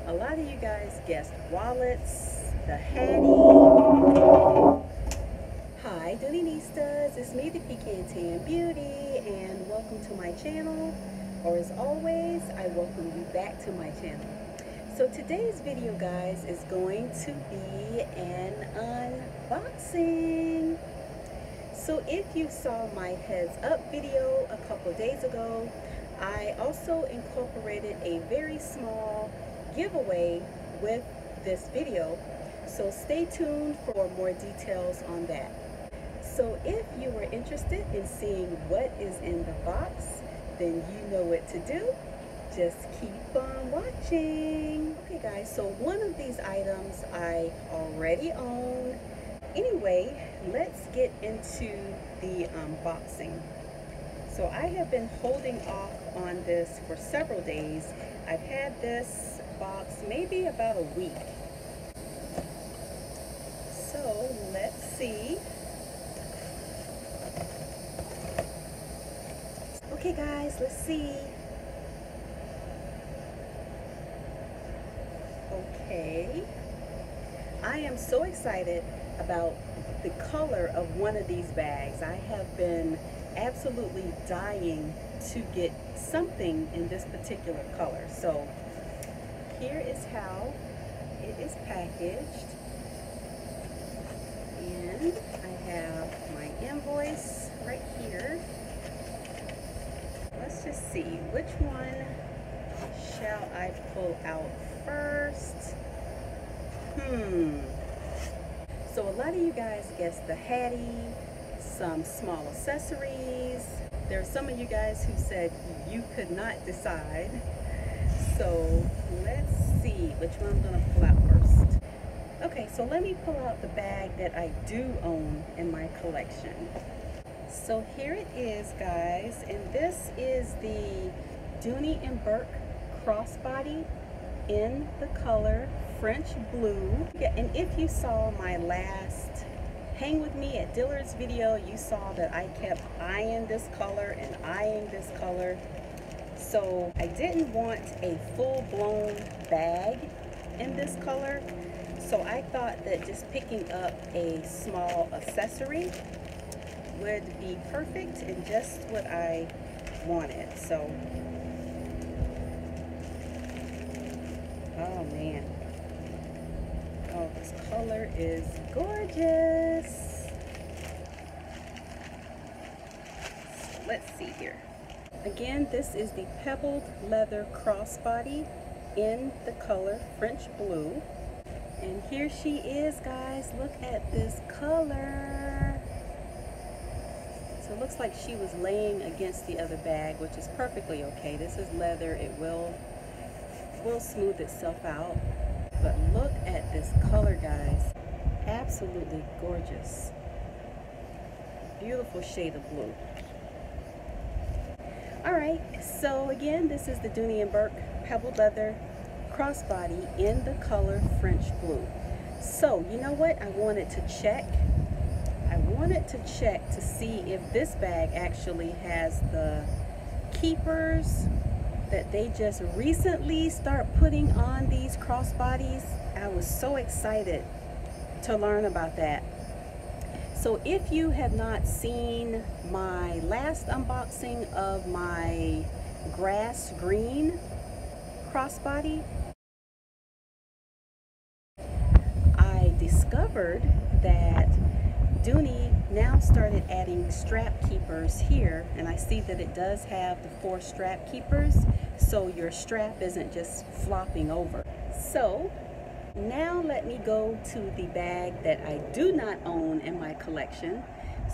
A lot of you guys guessed wallets, the Hattie. Hi, Dooney-nistas. It's me, the Pecan Tan Beauty, and welcome to my channel. Or as always, I welcome you back to my channel. So today's video, guys, is going to be an unboxing. So if you saw my heads up video a couple of days ago, I also incorporated a very small giveaway with this video. So stay tuned for more details on that. So if you were interested in seeing what is in the box, then you know what to do. Just keep on watching. Okay guys, so one of these items I already own. Anyway, let's get into the unboxing. So I have been holding off on this for several days. I've had this box maybe about a week. So let's see. Okay guys, let's see. Okay. I am so excited about the color of one of these bags. I have been absolutely dying to get something in this particular color. So here is how it is packaged. And I have my invoice right here. Let's just see, which one shall I pull out first? So a lot of you guys guessed the Hattie, some small accessories. There are some of you guys who said you could not decide. So let's see which one I'm going to pull out first. Okay, so let me pull out the bag that I do own in my collection. So here it is, guys, and this is the Dooney Bourke crossbody in the color French blue. Yeah, and if you saw my last Hang With Me at Dillard's video, you saw that I kept eyeing this color and eyeing this color. So I didn't want a full-blown bag in this color. So I thought that just picking up a small accessory would be perfect and just what I wanted. So, oh man. Oh, this color is gorgeous. Let's see here. Again, this is the pebbled leather crossbody in the color French blue. And here she is, guys. Look at this color. So it looks like she was laying against the other bag, which is perfectly okay. This is leather. It will smooth itself out. But look at this color, guys. Absolutely gorgeous. Beautiful shade of blue. Alright, so again, this is the Dooney Bourke pebbled leather crossbody in the color French blue. So, you know what? I wanted to check to see if this bag actually has the keepers that they just recently start putting on these crossbodies. I was so excited to learn about that. So if you have not seen my last unboxing of my grass green crossbody, I discovered that Dooney now started adding strap keepers here, and I see that it does have the 4 strap keepers, so your strap isn't just flopping over. So now let me go to the bag that I do not own in my collection.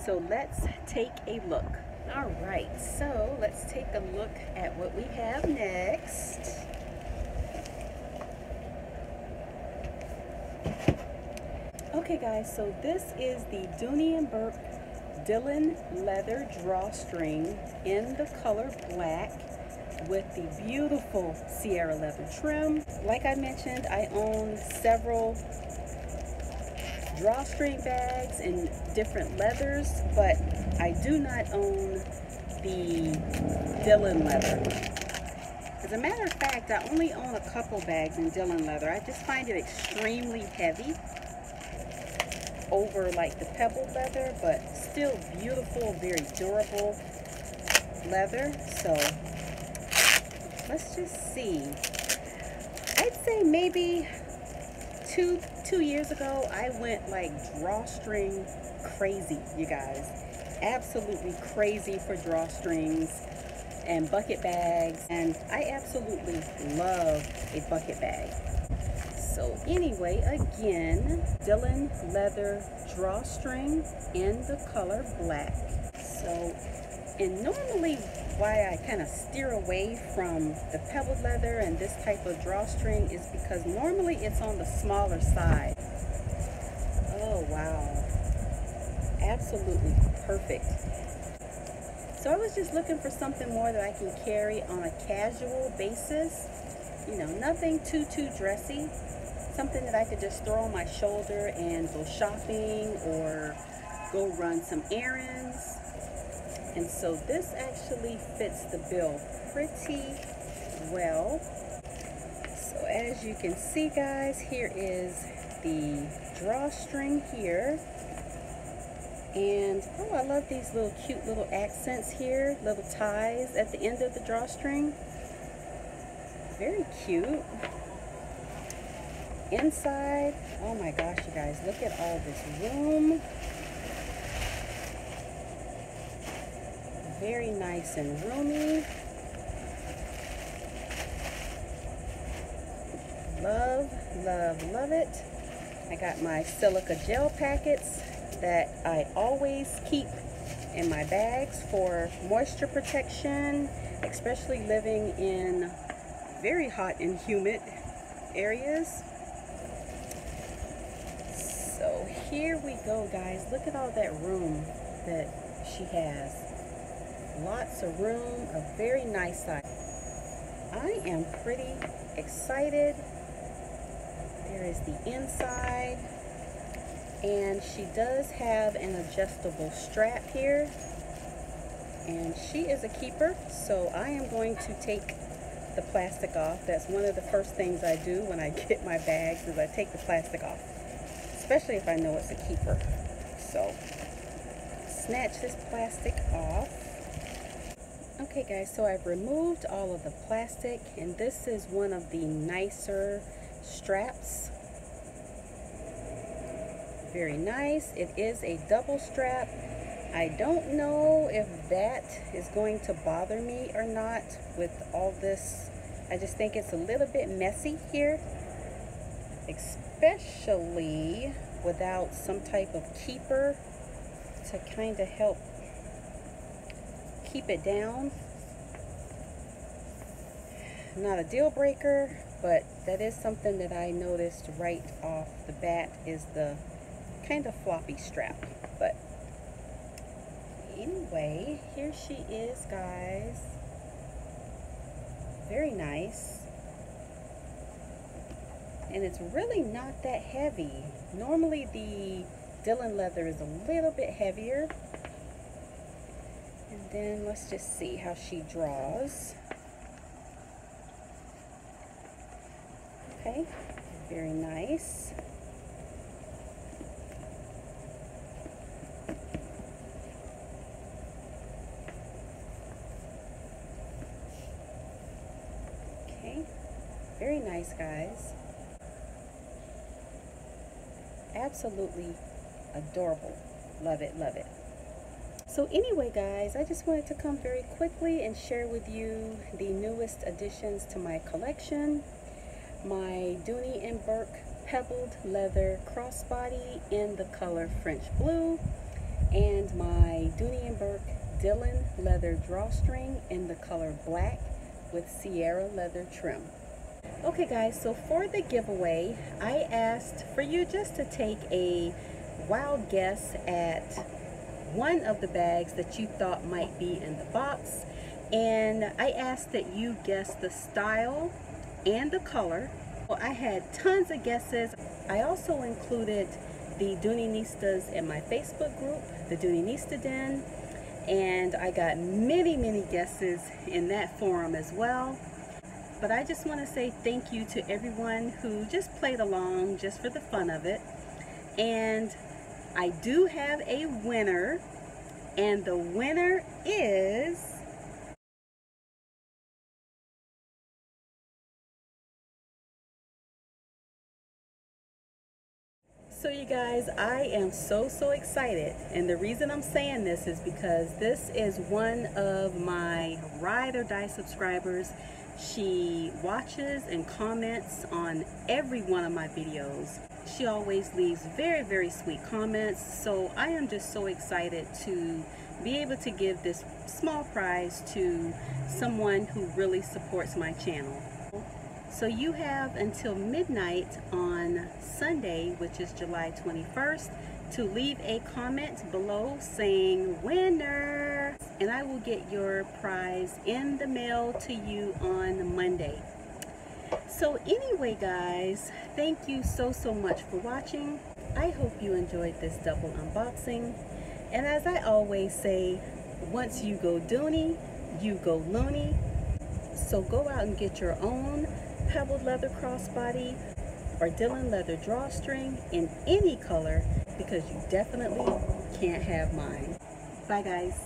So let's take a look. All right, so let's take a look at what we have next. Okay guys, so this is the Dooney Bourke Dylan leather drawstring in the color black with the beautiful Sierra leather trim. Like I mentioned, I own several drawstring bags in different leathers, but I do not own the Dylan leather. As a matter of fact, I only own a couple bags in Dylan leather. I just find it extremely heavy over like the pebbled leather, but still beautiful, very durable leather. So let's just see. I'd say maybe two years ago, I went like drawstring crazy, you guys. Absolutely crazy for drawstrings and bucket bags, and I absolutely love a bucket bag. So anyway, again, Dylan leather drawstring in the color black. So, and normally why I kind of steer away from the pebbled leather and this type of drawstring is because normally it's on the smaller side. Oh wow, absolutely perfect. So I was just looking for something more that I can carry on a casual basis. You know, nothing too dressy. Something that I could just throw on my shoulder and go shopping or go run some errands. And so this actually fits the bill pretty well. So as you can see, guys, here is the drawstring here. And oh, I love these little cute little accents here, little ties at the end of the drawstring. Very cute. Inside, oh my gosh, you guys, look at all this room. Very nice and roomy. Love, love, love it. I got my silica gel packets that I always keep in my bags for moisture protection, especially living in very hot and humid areas. So here we go, guys. Look at all that room that she has. Lots of room, a very nice size. I am pretty excited. There is the inside, and she does have an adjustable strap here, and she is a keeper, so I am going to take the plastic off. That's one of the first things I do when I get my bags, is I take the plastic off, especially if I know it's a keeper. So snatch this plastic off. Okay guys, so I've removed all of the plastic, and this is one of the nicer straps. Very nice. It is a double strap. I don't know if that is going to bother me or not with all this. I just think it's a little bit messy here, especially without some type of keeper to kind of help keep it down. Not a deal breaker, but that is something that I noticed right off the bat, is the kind of floppy strap. But anyway, here she is, guys. Very nice. And it's really not that heavy. Normally the Dylan leather is a little bit heavier. And then let's just see how she draws. Okay, very nice. Okay, very nice, guys. Absolutely adorable. Love it, love it. So anyway, guys, I just wanted to come very quickly and share with you the newest additions to my collection. My Dooney Bourke pebbled leather crossbody in the color French blue, and my Dooney Bourke Dylan leather drawstring in the color black with Sierra leather trim. Okay guys, so for the giveaway, I asked for you just to take a wild guess at one of the bags that you thought might be in the box, and I asked that you guess the style and the color. Well, I had tons of guesses. I also included the Dooneystas in my Facebook group, the Dooneysta Den, and I got many guesses in that forum as well. But I just want to say thank you to everyone who just played along just for the fun of it. And I do have a winner, and the winner is so you guys, I am so excited, and the reason I'm saying this is because this is one of my ride or die subscribers. She watches and comments on every one of my videos. She always leaves very sweet comments, so I am just so excited to be able to give this small prize to someone who really supports my channel. So you have until midnight on Sunday, which is July 21st, to leave a comment below saying winner, and I will get your prize in the mail to you on Monday. So anyway guys, thank you so much for watching. I hope you enjoyed this double unboxing, and as I always say, once you go Dooney, you go loony. So go out and get your own pebbled leather crossbody or Dylan leather drawstring in any color, because you definitely can't have mine. Bye guys.